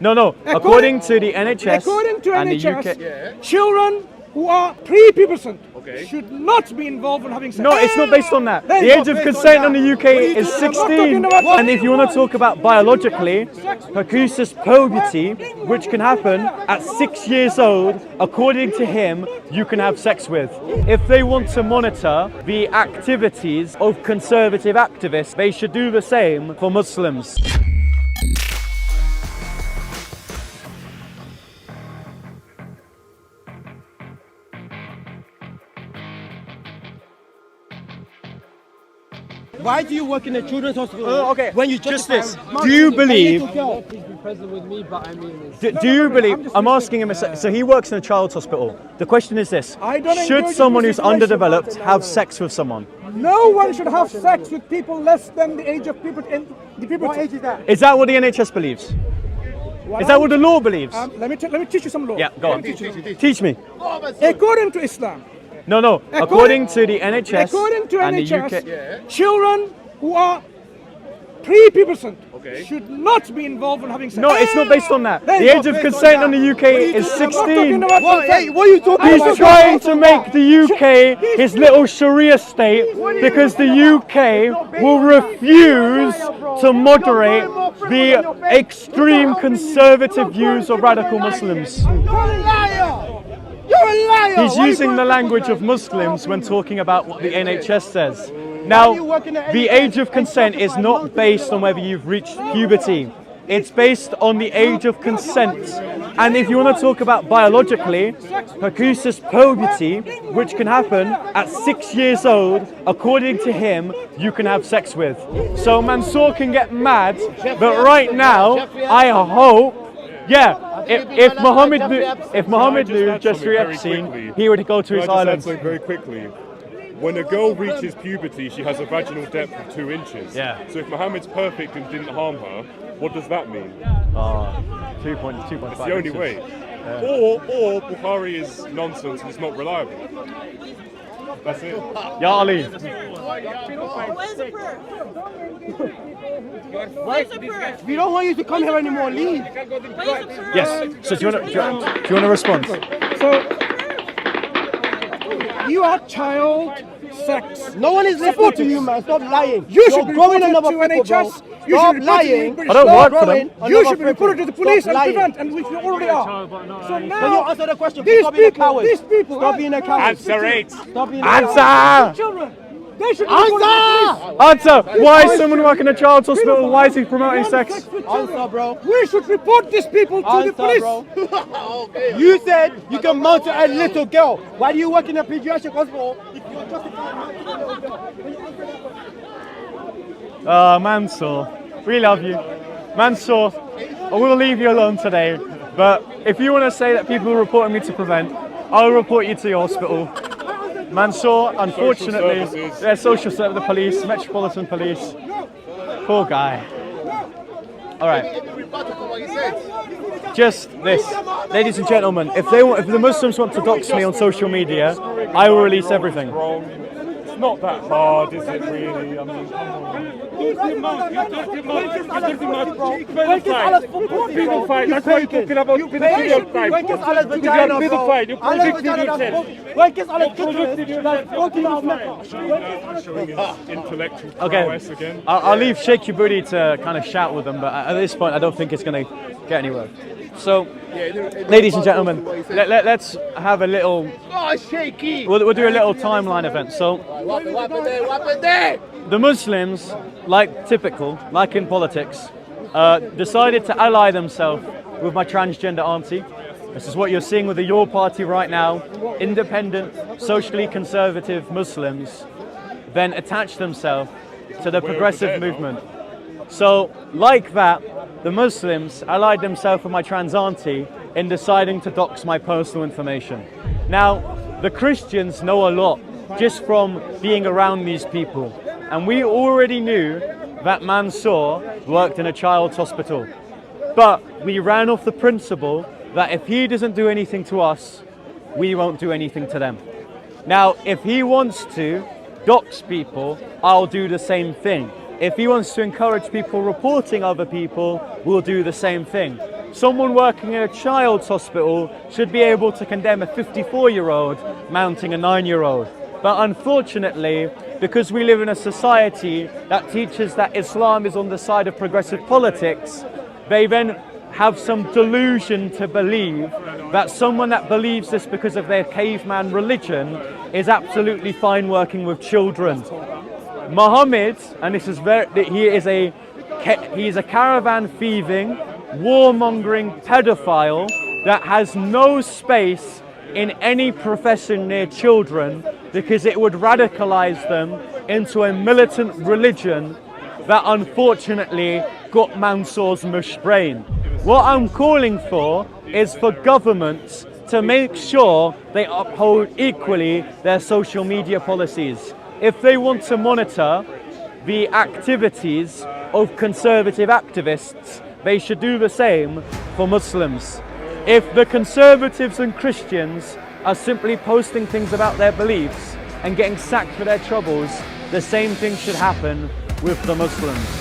No. According to the NHS and the UK. Children who are pre-pubescent should not be involved in having sex. No, it's not based on that. The age of consent in the UK is 16. And if you want to talk about biologically, precocious puberty, which can happen at 6 years old, according to him, you can have sex with. If they want to monitor the activities of conservative activists, they should do the same for Muslims. Why do you work in a children's hospital? Okay. When you just this, do you believe? Do you believe? I'm asking him. So he works in a child's hospital. The question is this: should someone who's underdeveloped have sex with someone? No one should have sex with people less than the age of puberty. What age is that? Is that what the NHS believes? Is that what the law believes? Let me teach you some law. Yeah, go on. Teach me. According to Islam. No. According to the NHS and the UK, children who are pre-pubescent should not be involved in having sex. No, it's not based on that. The age of consent in the UK is 16. What are you talking about? He's trying to make the UK his little Sharia state because the UK will refuse to moderate the extreme conservative views of radical Muslims. You're a liar! He's using the language of Muslims when talking about what the NHS says. Now, the age of consent is not based on whether you've reached puberty. It's based on the age of consent. And if you want to talk about biologically, precocious puberty, which can happen at 6 years old, according to him, you can have sex with. So Mansour can get mad, but right now, I hope, if Mohammed knew Jeffrey Epstein, he would go to his island. Very quickly. When a girl reaches puberty, she has a vaginal depth of 2 inches. Yeah. So if Mohammed's perfect and didn't harm her, what does that mean? 2.5. It's the only way. Or Bukhari is nonsense and it's not reliable. That's it. Ya Ali. Where's the proof? Where's the proof? We don't want you to come here anymore. Leave. Where's the proof? Yes. So do you want to respond? So you are child sex. No one is listening to you, man. Stop lying. You should be growing reported another to people, NHS. bro. You Stop should be lying. reported I don't work for them. You should be reported to the police and lying. prevent, and we already are. So Can you now, answer the question? these Stop being a coward. people, Stop being a coward. Answer it. Stop being a Answer! children, they should be reported to the police. Answer! Why is someone working in a child's hospital? Why is he promoting sex? Answer, bro. We should report these people to the Answer, police. bro. You said you can monitor a little girl. Why do you work in a pediatric hospital if you're justified? Mansour, we love you. Mansour, I will leave you alone today, but if you want to say that people are reporting me to Prevent, I'll report you to your hospital. Mansour, unfortunately, social service, the police, Metropolitan Police. Poor guy. All right. Just this, ladies and gentlemen, if the Muslims want to dox me on social media, I will release everything. It's not that hard, is it really? I mean, come on. Pedophile, that's why you're talking about pedophile crime. Pedophile, you contradicted yourself. Intellectual Okay, prowess again. I'll leave Shake Your Booty to kind of shout with them, but at this point I don't think it's going to get anywhere. So, ladies and gentlemen, let's have a little... Oh, shaky! We'll do a little timeline event. So, What happened there? the Muslims, like in politics, decided to ally themselves with my transgender auntie. This is what you're seeing with the Your Party right now. Independent, socially conservative Muslims then attach themselves to the progressive movement. So, like that, the Muslims allied themselves with my trans auntie in deciding to dox my personal information. Now, the Christians know a lot just from being around these people. And we already knew that Mansour worked in a child's hospital. But we ran off the principle that if he doesn't do anything to us, we won't do anything to them. Now, if he wants to dox people, I'll do the same thing. If he wants to encourage people reporting other people, we'll do the same thing. Someone working in a child's hospital should be able to condemn a 54-year-old mounting a 9-year-old. But unfortunately, because we live in a society that teaches that Islam is on the side of progressive politics, they then have some delusion to believe that someone that believes this because of their caveman religion is absolutely fine working with children. Muhammad, and this is he is a caravan thieving, warmongering pedophile that has no space in any profession near children, because it would radicalize them into a militant religion that unfortunately got Mansour's mush brain. What I'm calling for is for governments to make sure they uphold equally their social media policies. If they want to monitor the activities of conservative activists, they should do the same for Muslims. If the conservatives and Christians are simply posting things about their beliefs and getting sacked for their troubles, the same thing should happen with the Muslims.